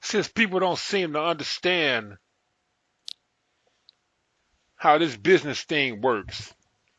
since people don't seem to understand how this business thing works,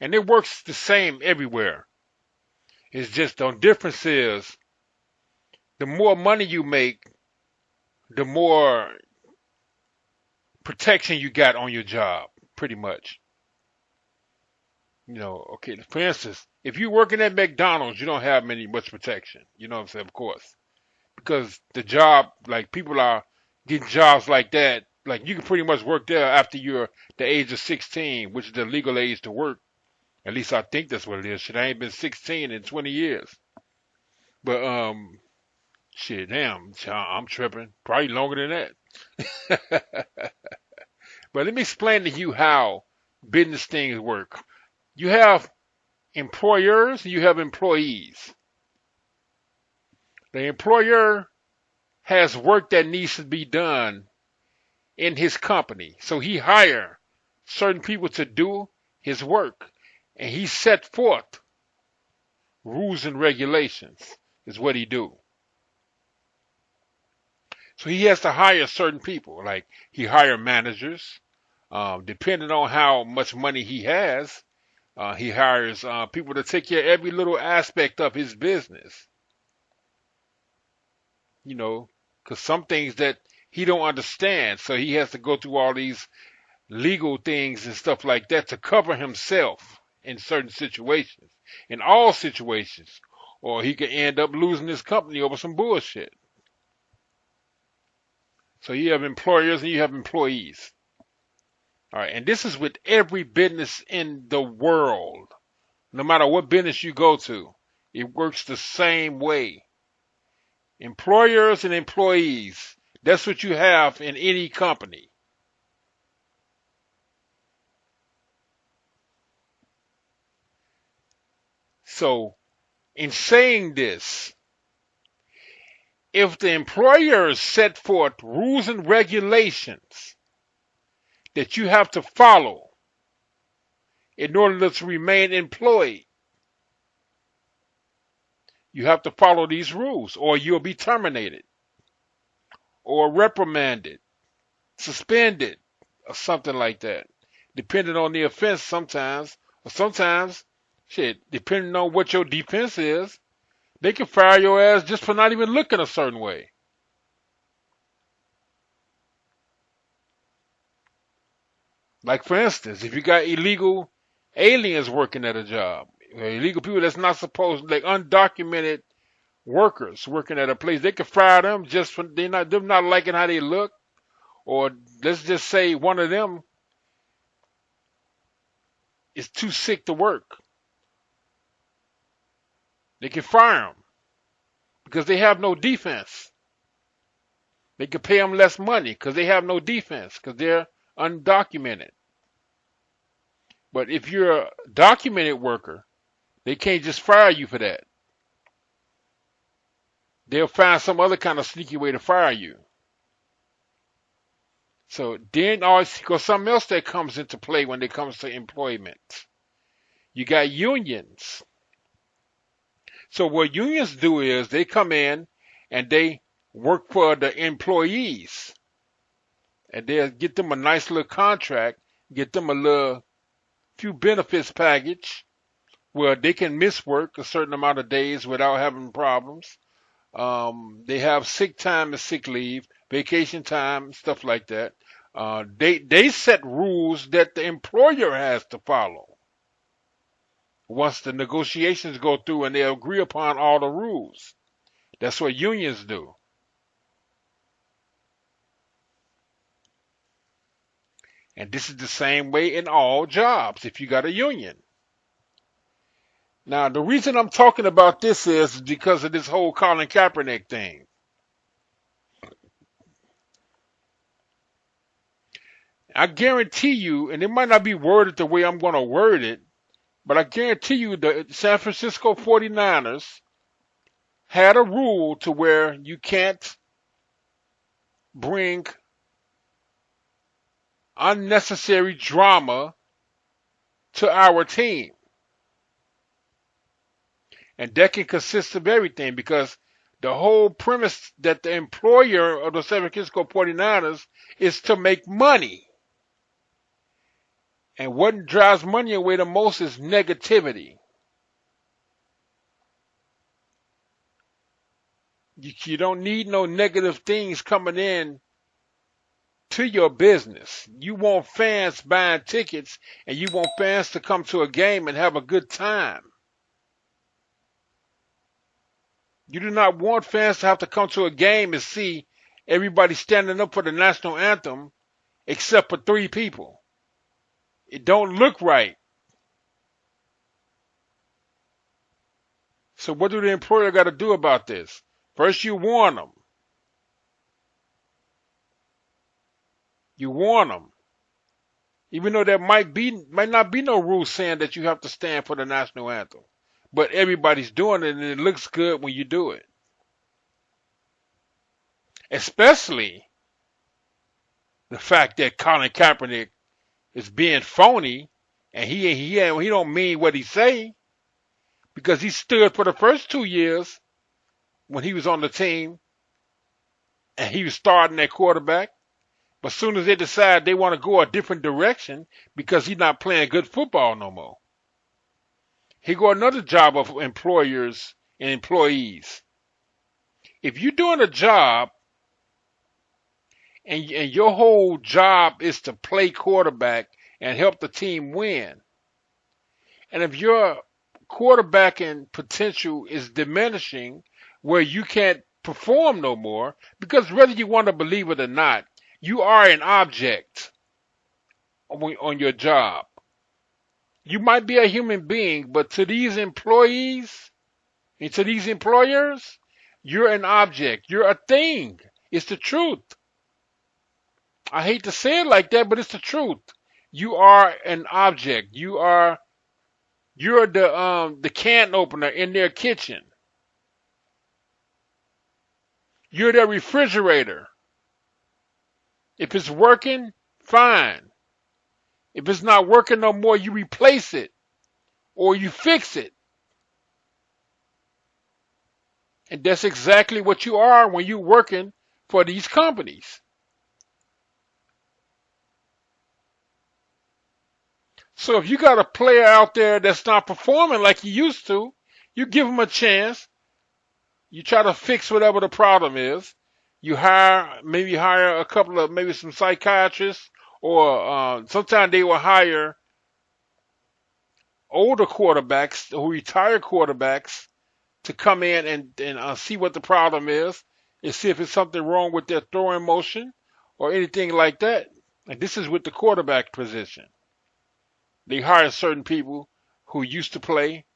and it works the same everywhere. It's just the difference is the more money you make, the more protection you got on your job, pretty much. Okay, for instance, if you're working at McDonald's, you don't have much protection. You know what I'm saying? Of course. Because the job, like people are getting jobs like that, like you can pretty much work there after you're the age of 16, which is the legal age to work. At least I think that's what it is. Shit, I ain't been 16 in 20 years. But, shit, damn, I'm tripping. Probably longer than that. But let me explain to you how business things work. You have employers and you have employees. The employer has work that needs to be done in his company. So he hires certain people to do his work. And he set forth rules and regulations is what he do. So he has to hire certain people. Like he hire managers. Depending on how much money he has, he hires people to take care of every little aspect of his business. Because some things that he don't understand, so he has to go through all these legal things and stuff like that to cover himself in certain situations, in all situations, or he could end up losing his company over some bullshit. So you have employers and you have employees. All right, and this is with every business in the world. No matter what business you go to, it works the same way. Employers and employees, that's what you have in any company. So, in saying this, if the employers set forth rules and regulations that you have to follow in order to remain employed, you have to follow these rules or you'll be terminated or reprimanded, suspended, or something like that. Depending on the offense sometimes, or sometimes, shit, depending on what your defense is, they can fire your ass just for not even looking a certain way. Like for instance, if you got illegal aliens working at a job, illegal people that's not supposed, like undocumented workers working at a place, they can fire them just for them not liking how they look, or let's just say one of them is too sick to work. They can fire them because they have no defense. They can pay them less money because they have no defense because they're undocumented. But if you're a documented worker, they can't just fire you for that. They'll find some other kind of sneaky way to fire you. So then always got something else that comes into play when it comes to employment. You got unions. So what unions do is they come in and they work for the employees. And they'll get them a nice little contract, get them a little few benefits package where they can miss work a certain amount of days without having problems. They have sick time and sick leave, vacation time, stuff like that. They set rules that the employer has to follow. Once the negotiations go through and they agree upon all the rules. That's what unions do. And this is the same way in all jobs if you got a union. Now, the reason I'm talking about this is because of this whole Colin Kaepernick thing. I guarantee you, and it might not be worded the way I'm going to word it, but I guarantee you the San Francisco 49ers had a rule to where you can't bring unnecessary drama to our team. And that can consist of everything because The whole premise that the employer of the San Francisco 49ers is to make money. And what drives money away the most is negativity. You don't need no negative things coming in to your business. You want fans buying tickets, and you want fans to come to a game and have a good time. You do not want fans to have to come to a game and see everybody standing up for the national anthem except for 3 people. It don't look right. So what do the employer got to do about this? First, you warn them. You warn them. Even though there might not be no rule saying that you have to stand for the national anthem. But everybody's doing it, and it looks good when you do it. Especially the fact that Colin Kaepernick is being phony, and he don't mean what he say, because he stood for the first 2 years when he was on the team, and he was starting at quarterback. But as soon as they decide they want to go a different direction because he's not playing good football no more, here go another job of employers and employees. If you're doing a job and your whole job is to play quarterback and help the team win, and if your quarterbacking potential is diminishing where you can't perform no more, because whether you want to believe it or not, you are an object on your job. You might be a human being, but to these employees and to these employers, you're an object. You're a thing. It's the truth. I hate to say it like that, but it's the truth. You are an object. You're the can opener in their kitchen. You're their refrigerator. If it's working, fine. If it's not working no more, you replace it or you fix it. And that's exactly what you are when you're working for these companies. So if you got a player out there that's not performing like he used to, you give him a chance. You try to fix whatever the problem is. You maybe hire a couple of, maybe some psychiatrists, or sometimes they will hire older quarterbacks who retired quarterbacks to come in and see what the problem is and see if it's something wrong with their throwing motion or anything like that. And this is with the quarterback position. They hire certain people who used to play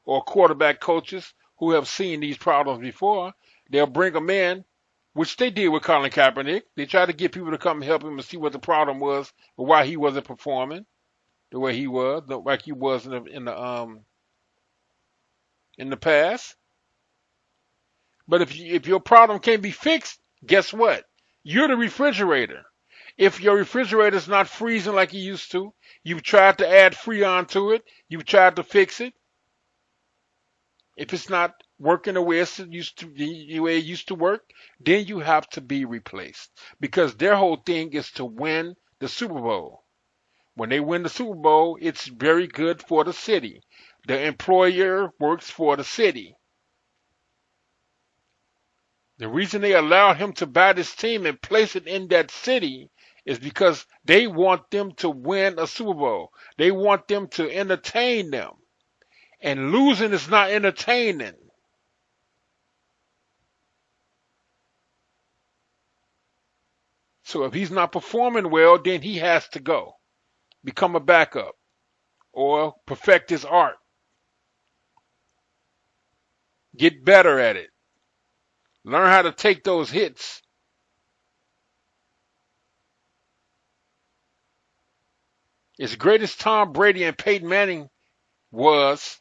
or quarterback coaches who have seen these problems before. They'll bring them in, which they did with Colin Kaepernick. They tried to get people to come help him and see what the problem was or why he wasn't performing the way he was, like he was in the past. But if your problem can't be fixed, guess what? You're the refrigerator. If your refrigerator's not freezing like it used to, you've tried to add Freon to it, you've tried to fix it. If it's not working the way it used to work, then you have to be replaced. Because their whole thing is to win the Super Bowl. When they win the Super Bowl, it's very good for the city. The employer works for the city. The reason they allowed him to buy this team and place it in that city is because they want them to win a Super Bowl. They want them to entertain them. And losing is not entertaining. So if he's not performing well, then he has to go. Become a backup. Or perfect his art. Get better at it. Learn how to take those hits. As great as Tom Brady and Peyton Manning was,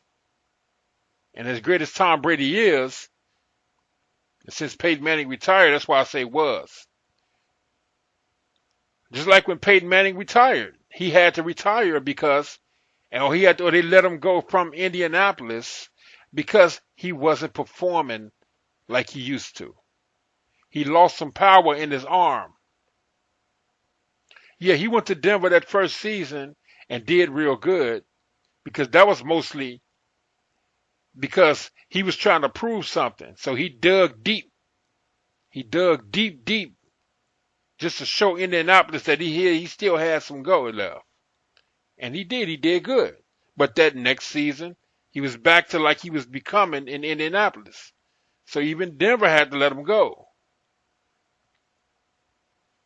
and as great as Tom Brady is, and since Peyton Manning retired, that's why I say was. Just like when Peyton Manning retired, he had to retire because, or they let him go from Indianapolis because he wasn't performing like he used to. He lost some power in his arm. Yeah, he went to Denver that first season and did real good because that was mostly because he was trying to prove something. So he dug deep. He dug deep, deep just to show Indianapolis that he still had some go left. And he did. He did good. But that next season, he was back to like he was becoming in Indianapolis. So even Denver had to let him go.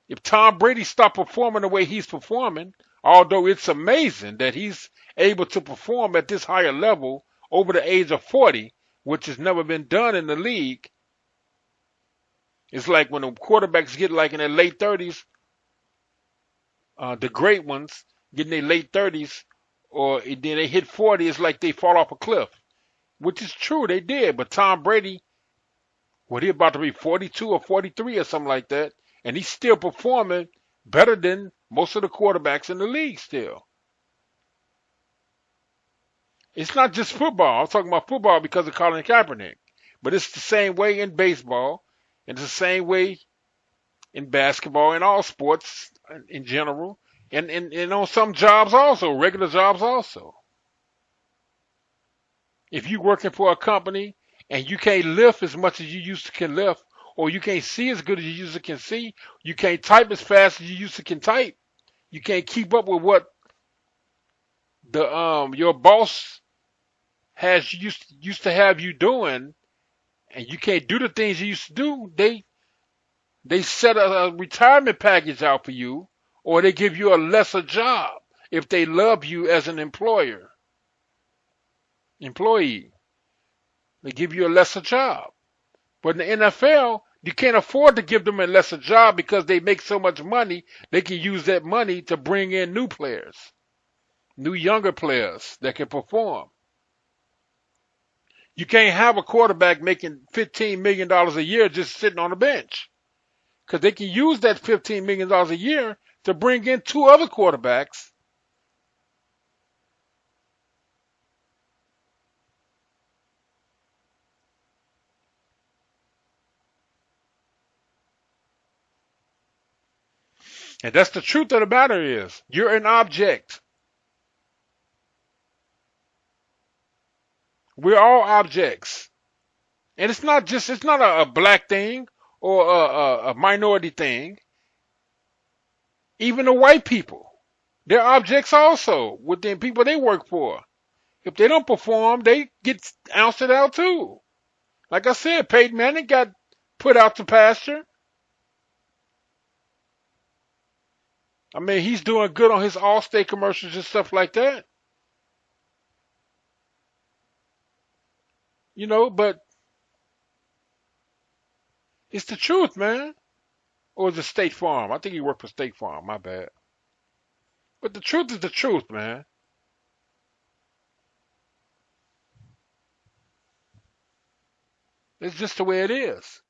If Tom Brady stopped performing the way he's performing, although it's amazing that he's able to perform at this higher level over the age of 40, which has never been done in the league. It's like when the quarterbacks get like in their late 30s, the great ones get in their late 30s, or then they hit 40, it's like they fall off a cliff, which is true, they did. But Tom Brady, what he about to be 42 or 43 or something like that, and he's still performing better than most of the quarterbacks in the league still. It's not just football. I'm talking about football because of Colin Kaepernick. But it's the same way in baseball, and it's the same way in basketball and all sports in general, and on some jobs also, regular jobs also. If you're working for a company and you can't lift as much as you used to can lift, or you can't see as good as you used to can see, you can't type as fast as you used to can type, you can't keep up with what the your boss has used to have you doing, and you can't do the things you used to do, they set a retirement package out for you, or they give you a lesser job if they love you as an employee. They give you a lesser job. But in the NFL, you can't afford to give them a lesser job because they make so much money, they can use that money to bring in new players, new younger players that can perform. You can't have a quarterback making $15 million a year just sitting on the bench, because they can use that $15 million a year to bring in two other quarterbacks. And that's the truth of the matter is, you're an object. We're all objects. And it's not a black thing or a minority thing. Even the white people, they're objects also within people they work for. If they don't perform, they get ousted out too. Like I said, Peyton Manning got put out to pasture. I mean, he's doing good on his Allstate commercials and stuff like that. But it's the truth, man. Or is it State Farm? I think he worked for State Farm. My bad. But the truth is the truth, man. It's just the way it is.